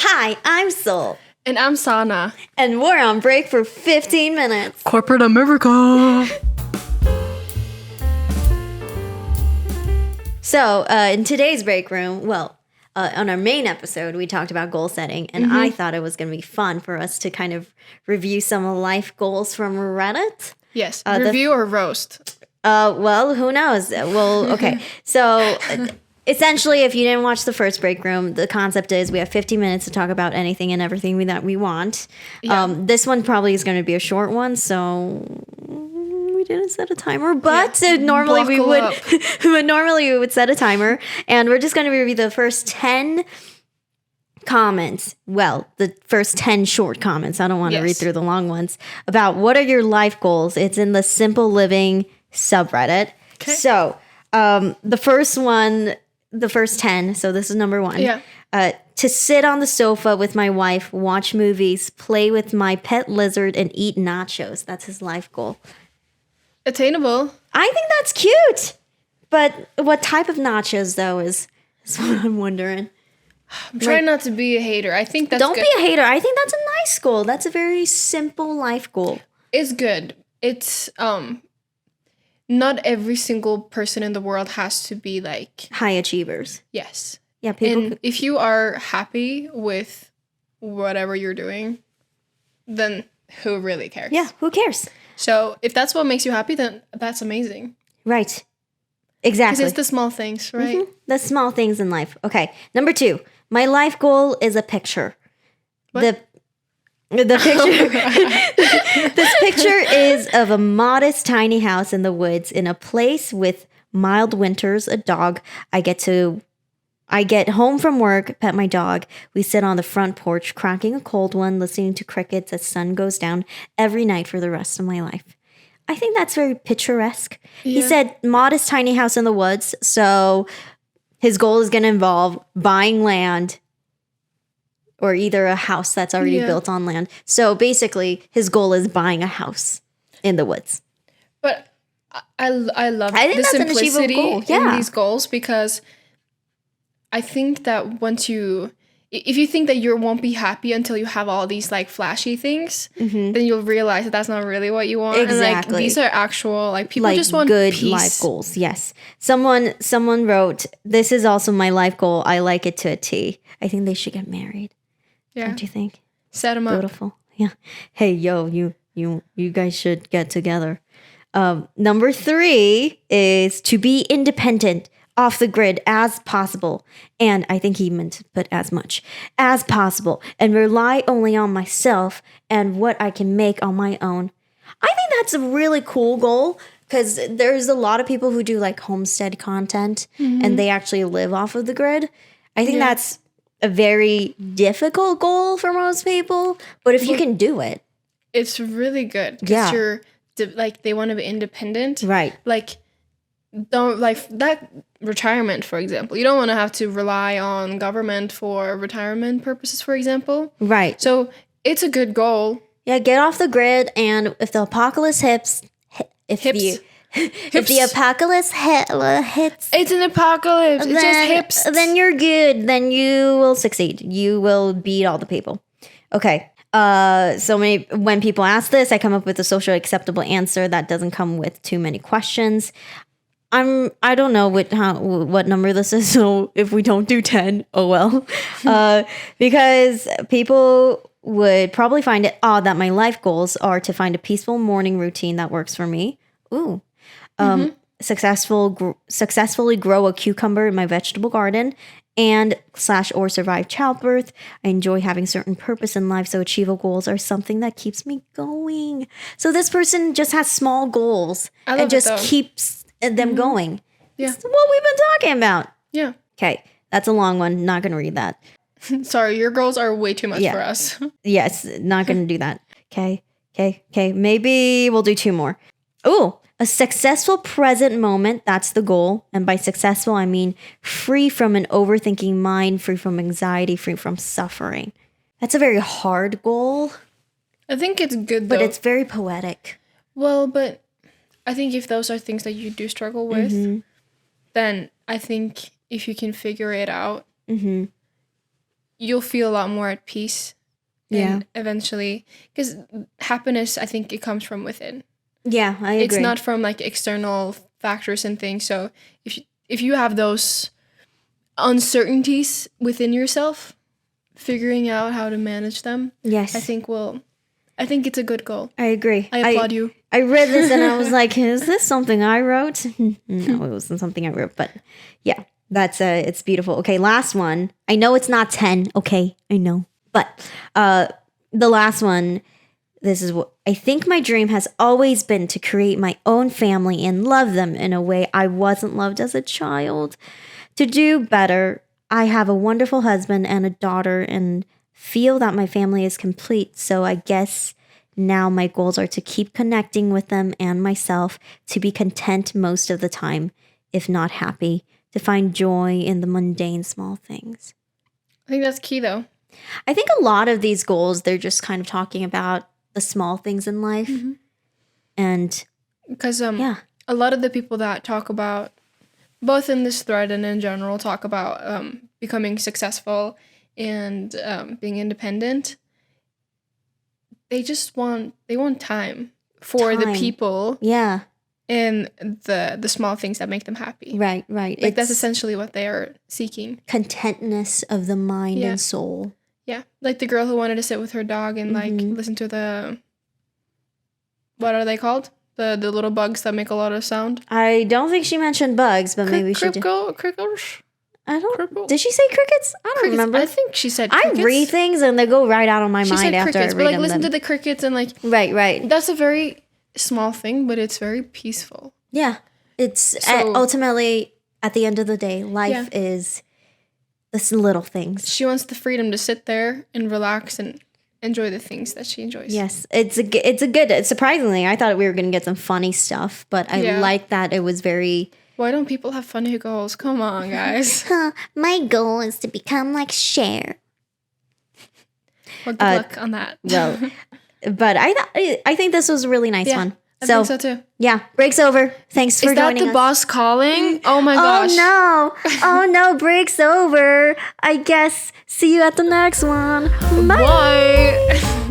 Hi, I'm Sol. And I'm Sanna. And we're on break for 15 minutes. Corporate America. So, in today's break room, on our main episode, we talked about goal setting. And I thought it was going to be fun for us to kind of review some life goals from Reddit. Yes. Review or roast? Well, who knows? Well, okay. So... essentially, if you didn't watch the first break room, the concept is we have 50 minutes to talk about anything and everything that we want. Yeah. This one probably is going to be a short one, so we didn't set a timer. But normally we would set a timer, and we're just going to review the first 10 comments. Well, the first 10 short comments. I don't want to read through the long ones about what are your life goals. It's in the Simple Living subreddit. Okay. So the first one. The first 10, so this is number 1. Yeah. To sit on the sofa with my wife, watch movies, play with my pet lizard, and eat nachos. That's his life goal. Attainable. I think that's cute. But what type of nachos, though, is what I'm wondering. I'm trying not to be a hater. I think that's Don't be a hater. I think that's a nice goal. That's a very simple life goal. It's good. It's, not every single person in the world has to be like... high achievers. Yes. Yeah, people... And if you are happy with whatever you're doing, then who really cares? Yeah, who cares? So if that's what makes you happy, then that's amazing. Right. Exactly. Because it's the small things, right? Mm-hmm. The small things in life. Okay. Number 2. My life goal is a picture. What? The picture, this picture is of a modest, tiny house in the woods in a place with mild winters, a dog. I get home from work, pet my dog. We sit on the front porch, cracking a cold one, listening to crickets as sun goes down every night for the rest of my life. I think that's very picturesque. Yeah. He said modest, tiny house in the woods. So his goal is going to involve buying land or either a house that's already built on land. So basically, his goal is buying a house in the woods. But I love the simplicity in these goals, because I think that if you think that you won't be happy until you have all these like flashy things, then you'll realize that that's not really what you want. Exactly. And like these are actual people just want good peace. Life goals. Yes. Someone wrote, "This is also my life goal. I like it to a T." I think they should get married. Yeah. Don't you think? Set them up. Beautiful. Yeah. Hey, yo, you guys should get together. Number 3 is to be independent, off the grid as possible. And I think he meant to put as much as possible, and rely only on myself and what I can make on my own. I think that's a really cool goal, because there's a lot of people who do like homestead content and they actually live off of the grid. I think that's a very difficult goal for most people, but if you can do it, it's really good. Because you're like, they want to be independent, right? Like, don't like that retirement, for example. You don't want to have to rely on government for retirement purposes, for example, right? So it's a good goal. Yeah, get off the grid, and if the apocalypse hits, if the apocalypse hits... It's an apocalypse. It's just hips. Then you're good. Then you will succeed. You will beat all the people. Okay. When people ask this, I come up with a socially acceptable answer that doesn't come with too many questions. I don't know what number this is, so if we don't do 10, oh well. Because people would probably find it odd that my life goals are to find a peaceful morning routine that works for me. Ooh. Successfully grow a cucumber in my vegetable garden or survive childbirth. I enjoy having certain purpose in life, so achievable goals are something that keeps me going. So this person just has small goals and just keeps them going. Yeah. It's what we've been talking about. Yeah. Okay. That's a long one. Not going to read that. Sorry, your goals are way too much for us. Yes. Not going to do that. Okay. Maybe we'll do 2 more. Ooh. A successful present moment, that's the goal. And by successful, I mean free from an overthinking mind, free from anxiety, free from suffering. That's a very hard goal. I think it's good, though. But it's very poetic. Well, but I think if those are things that you do struggle with, then I think if you can figure it out, you'll feel a lot more at peace. Yeah. And eventually, because happiness, I think it comes from within. Yeah, I agree. It's not from like external factors and things. So if you have those uncertainties within yourself, figuring out how to manage them, yes, I think it's a good goal. I agree. I applaud you. I read this and I was like, is this something I wrote? No, it wasn't something I wrote, but yeah, that's it's beautiful. Okay, last one. I know it's not 10. Okay, I know. But the last one, this is what I think my dream has always been, to create my own family and love them in a way I wasn't loved as a child. To do better, I have a wonderful husband and a daughter and feel that my family is complete. So I guess now my goals are to keep connecting with them and myself, to be content most of the time, if not happy, to find joy in the mundane small things. I think that's key though. I think a lot of these goals, they're just kind of talking about the small things in life. Mm-hmm. And because a lot of the people that talk about, both in this thread and in general, talk about becoming successful and being independent. They want time for the people. Yeah. And the small things that make them happy. Right. Like that's essentially what they are seeking. Contentness of the mind and soul. Yeah. Like the girl who wanted to sit with her dog and like listen to the, what are they called? The little bugs that make a lot of sound. I don't think she mentioned bugs, but maybe she did. Crickles? I don't. Did she say crickets? I don't remember. I think she said crickets. I read things and they go right out of my mind after crickets, I read but like them. Listen to the crickets and like. Right. That's a very small thing, but it's very peaceful. Yeah. It's ultimately, at the end of the day, life is the little things. She wants the freedom to sit there and relax and enjoy the things that she enjoys. Yes. It's a good, surprisingly, I thought we were going to get some funny stuff, but I like that it was very... Why don't people have funny goals? Come on, guys. My goal is to become like Cher. Well, good luck on that. Well, but I think this was a really nice one. I think so too. Yeah, break's over. Thanks for joining us. Is that the boss calling? Oh my gosh. Oh no, break's over. I guess see you at the next one. Bye. Bye.